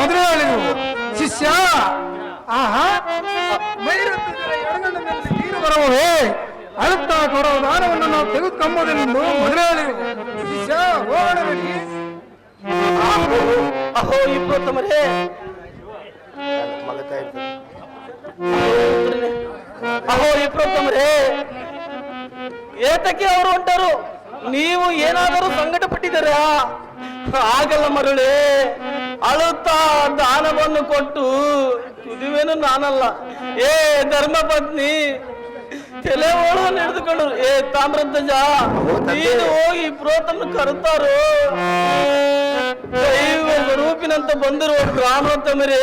E: ಮೊದಲಾಳಿಗಳು ಶಿಷ್ಯ ಆಹಾ ಮೈರತ್ತಿದ್ದರ ಎಡಗಣ್ಣಿನಲ್ಲಿ ನೀರು ಬರುವವೇ ಅಳುತ್ತಾ ಕೊಡುವ ದಾನವನ್ನು ನಾವು ತೆಗೆದುಕೊಂಬುದೆಂದು ಮೊದಲಾಳಿಗಳು ಶಿಷ್ಯ ಹೋಗಬೇಡಿ.
C: ಅಹೋ ಇಬ್ರೋತ್ತಮರೇ,
D: ಮಗತಾ ಇರ್ತದೆ.
C: ಅಹೋ ಇಬ್ರೋತ್ತಮರೇ, ಏತಕ್ಕೆ ಅವರು ಹೊಂಟರು? ನೀವು ಏನಾದರೂ ಸಂಕಟ ಪಟ್ಟಿದ್ದೀರಾ? ಆಗಲ್ಲ ಮರುಳೇ, ಅಳುತ್ತಾ ದಾನವನ್ನು ಕೊಟ್ಟು ತುದಿವೇನು ನಾನಲ್ಲ. ಏ ಧರ್ಮಪತ್ನಿ, ತಲೆ ಓಳುವನ್ನು ಹಿಡಿದುಕೊಂಡು ಏ ತಾಮ್ರಧ್ವಜ, ನೀನು ಹೋಗಿ ಪ್ರೋತನ್ನು ಕರುತ್ತಾರೋ. ದೈವ ಸ್ವರೂಪಿನಂತ ಬಂದಿರುವ ಗ್ರಾಮೋತ್ತಮರೇ,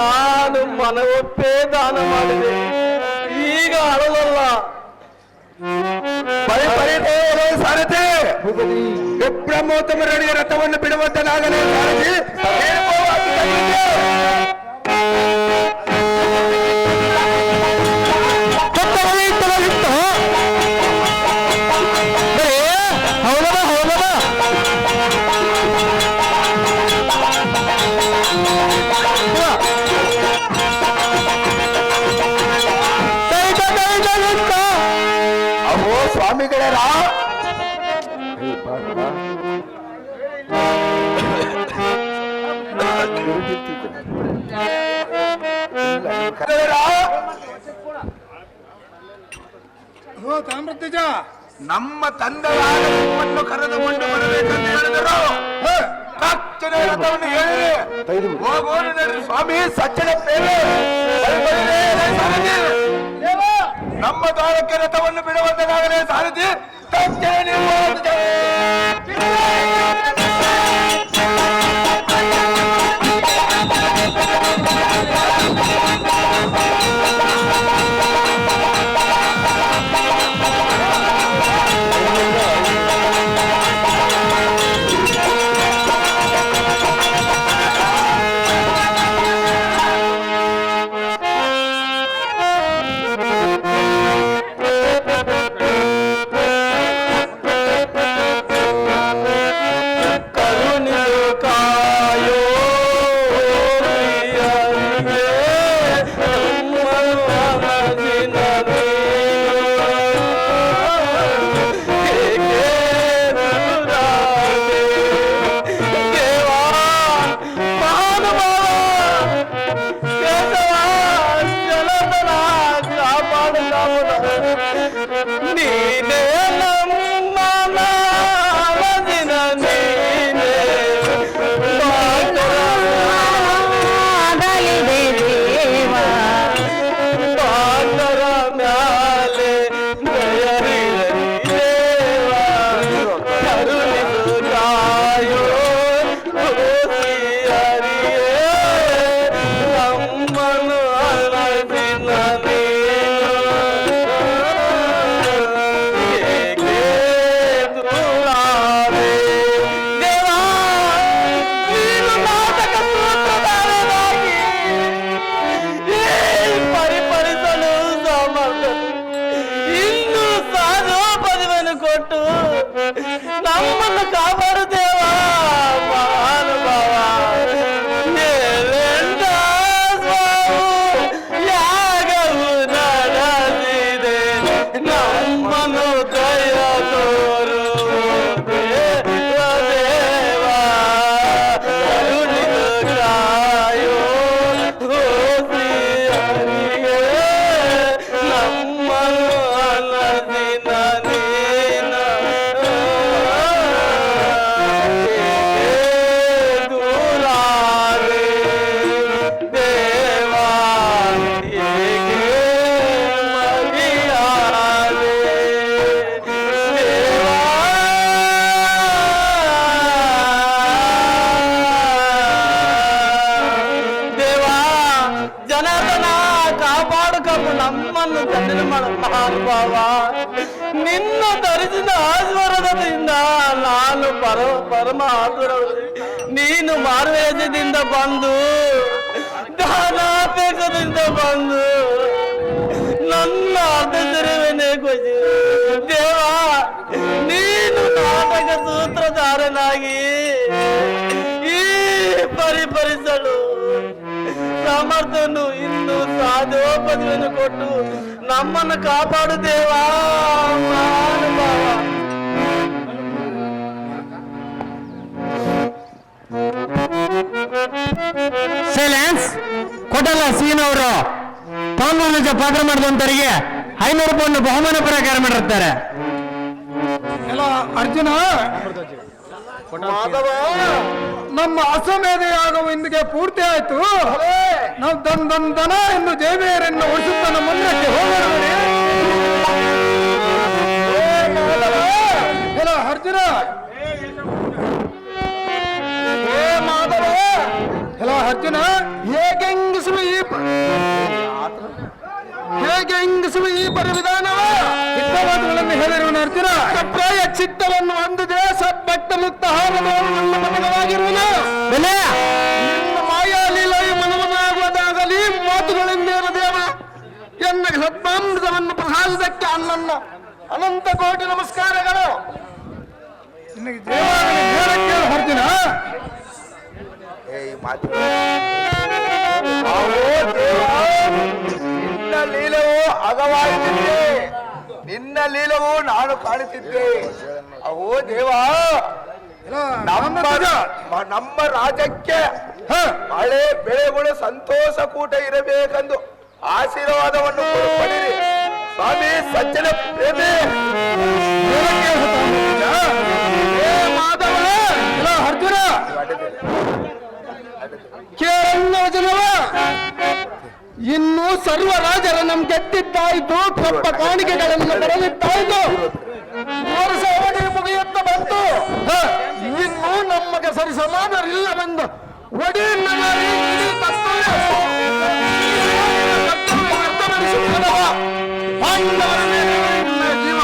C: ನಾನು ಮನವೊಪ್ಪೇ ದಾನ ಮಾಡಿದೆ, ಈಗ ಅಳವಲ್ಲ.
D: ಸಾರಥಿ ವಿಬ್ರಹ್ಮೋತ್ತಮರಡಿಯ ರಥವನ್ನು ಬಿಡುವಂತನಾಗಲೇ ಸಾರಥಿ ಅಹೋ ಸ್ವಾಮಿಗಳರ
E: ಓ ತಾಮ್ರಧ್ವಜ,
D: ನಮ್ಮ ತಂದೆಯಾದ ನಿಮ್ಮನ್ನು ಕರೆದುಕೊಂಡು ಬರಬೇಕಂತ ಹೇಳಿದರು. ತಕ್ಷಣ ರಥವನ್ನು ಹೇಳಿರಿ, ಹೋಗೋಣ ಸ್ವಾಮಿ ಸಜ್ಜನ ಪ್ರೇಮೆ. ನಮ್ಮ ದ್ವಾರಕ್ಕೆ ರಥವನ್ನು ಬಿಡುವಂತಾಗಲೇ ಸಾರಥಿ ತಕ್ಷಣ ನೀವು
C: ಕೊಟ್ಟು ನಮ್ಮನ್ನು ಕಾಪಾಡುತ್ತೇವಾ ಮಹಾನುಭಾವ. ಯಾಗವು ನಡೆಸಿದೆ ನಮ್ಮನ್ನು ದಯ ತೋರು ದೇವಾ, ಕರುಣಿಸು ಕಾಯೋ ಶ್ರೀಹರಿಗೆ ನಮ್ಮನ್ನು ಅನಸಿನ ನಮ್ಮನ್ನು ದಂಡನೆ ಮಾಡ ಮಹಾನುಭಾವ. ನಿನ್ನ ಧರಿಸಿದ ಆಶ್ವರದಿಂದ ನಾನು ಪರಮ ಆತುರ. ನೀನು ಮಾರ್ವೇಶದಿಂದ ಬಂದು ದಾನಾಪೇಕ್ಷದಿಂದ ಬಂದು ನನ್ನ ಅರ್ಧಶರೀರವನ್ನೇ ಕೊಯ್ದು ದೇವಾ, ನೀನು ನಾಟಕ ಸೂತ್ರಧಾರನಾಗಿ ಈ ಪರಿಸಲು ಪಾದೋಪದಿಯನ್ನು ಕೊಟ್ಟು ನಮ್ಮನ್ನು ಕಾಪಾಡು ದೇವಾ ಮಹಾನುಭಾವ.
A: ಸೈಲೆನ್ಸ್. ಕೊಡಲ್ಲ ಸೀನ್ ಅವರು ತಾಮ್ರ ನಿಜ ಪಾತ್ರ ಮಾಡಿದಂತವರಿಗೆ 500 ರೂಪಾಯಿ ಬಹುಮಾನ ಪ್ರಕಾರ ಮಾಡಿರ್ತಾರೆ.
E: ಎಲ್ಲ ಅರ್ಜುನ,
C: ಮಾಧವ,
E: ನಮ್ಮ ಅಶ್ವಮೇಧ ಯಾಗವು ಇಂದಿಗೆ ಪೂರ್ತಿ ಆಯ್ತು. ನಾವು ದನ ಎಂದು ಜೈಬೇರನ್ನು ಉಳಿಸುತ್ತ ನಮ್ಮ ಮಂದಿರಕ್ಕೆ ಹೋಗೋಣ. ಎಲ್ಲ ಅರ್ಜುನ,
C: ಮಾಧವ,
E: ಎಲ್ಲ ಅರ್ಜುನ, ಹೇಗೆ ಹೆಂಗಸುವ ಈ ಪರಿವಿಧಾನವ ಇದ್ದ ಮಾತುಗಳನ್ನು ಹೇಳಿರುವನು ಅರ್ಜುನ. ಪ್ರಾಯ ಚಿತ್ತವನ್ನು ಹೊಂದಿದೆ ಸದ್ಭಕ್ತ ಮುಕ್ತ ಹಾರದವನು ನನ್ನ ಪದಕವಾಗಿರುವನು. ನಿನ್ನ ಮಾಯಾಲೀಲೆಯ ಮನವನ್ನಾಗುವುದಾಗಲಿ ಮಾತುಗಳಿಂದೇನು ದೇವ ಎನ್ನ ಸತ್ಮಾಮೃತವನ್ನು ಪ್ರಸಾದಕ್ಕೆ ಅನ್ನನ್ನ ಅನಂತ ಕೋಟಿ ನಮಸ್ಕಾರಗಳು. ನಿನಗೆ ದೇವಾಲಯ ಅರ್ಜುನ.
D: ಈ ಮಾತು ನಿನ್ನ ಲೀಲವು ಅಗವಾಗಿದ್ದೆ, ನಿನ್ನ ಲೀಲವು ನಾನು ಕಾಣುತ್ತಿದ್ದೆ. ಅಹೋ ದೇವ, ನಮ್ಮ ರಾಜ್ಯಕ್ಕೆ ಮಳೆ ಬೆಳೆಗಳು ಸಂತೋಷ ಕೂಟ ಇರಬೇಕೆಂದು ಆಶೀರ್ವಾದವನ್ನು ಪಡೆಯಿರಿ ಸ್ವಾಮಿ. ಸಜ್ಜನ ಪ್ರೇಮಿ
E: ಮಾಧವ, ಅರ್ಜುನ ಜನವ ಇನ್ನು ಸರ್ವ ರಾಜರ ನಮ್ ಗೆದ್ದಿದ್ದಾಯ್ತು, ಕಪ್ಪ ಕಾಣಿಕೆಗಳನ್ನು ಬರಲಿದ್ದಾಯ್ತು, ವರ್ಷ ಅವಧಿ ಮುಗಿಯುತ್ತ ಬಂತು. ಇನ್ನು ನಮಗೆ ಸರಿ ಸಮಾನರಿಲ್ಲವೆಂದು ಒಡಿಯನ್ನ ಮಾಡಿ ಇಡೀ ಪಾಂಡವರ ಮೇಲೆ ಜೀವ.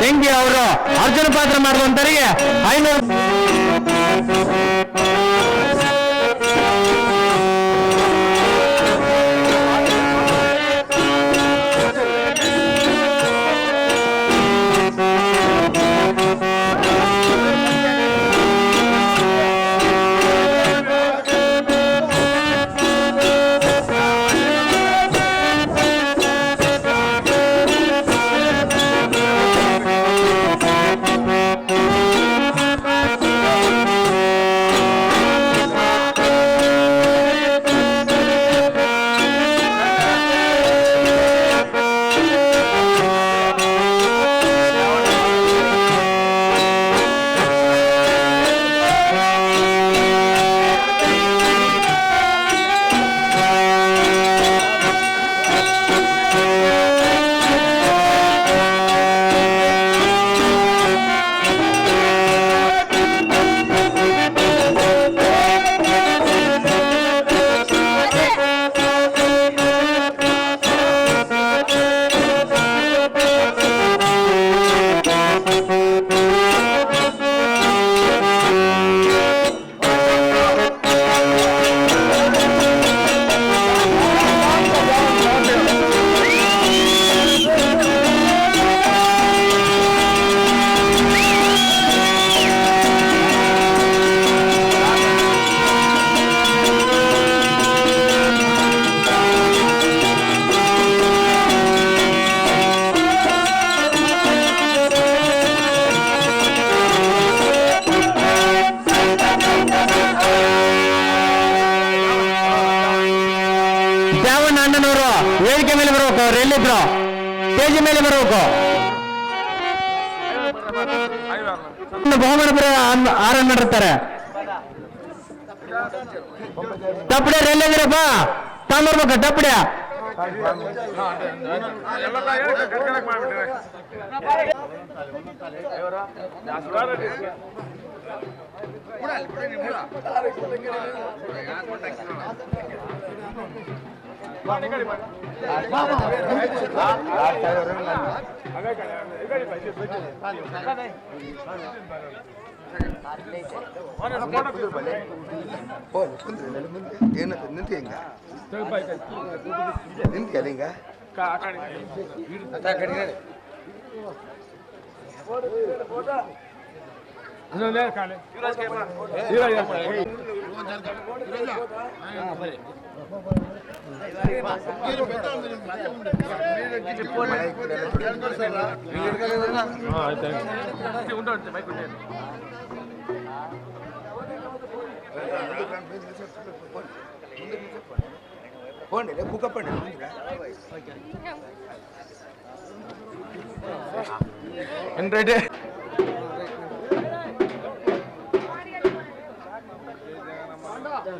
A: ತೆಂಗಿ ಅವರು ಅರ್ಜುನ ಪಾತ್ರ ಮಾಡಿದಂತರಿಗೆ 500 ಎಲ್ಲಿದ್ರು ಸ್ಟೇಜ್ ಮೇಲೆ ಬರಬೇಕು. ಬಹುಮಾನ ಆರ ಮಾಡಿರ್ತಾರೆ. ಟಪ್ಪಡಿಯರ್ ಎಲ್ಲಿದ್ದೀರಪ್ಪ? ತಗೊಂಡ್ಬರ್ಬೇಕ ಟಪ್ಪಡಿಯ.
D: ಎಂಟ್ರೆ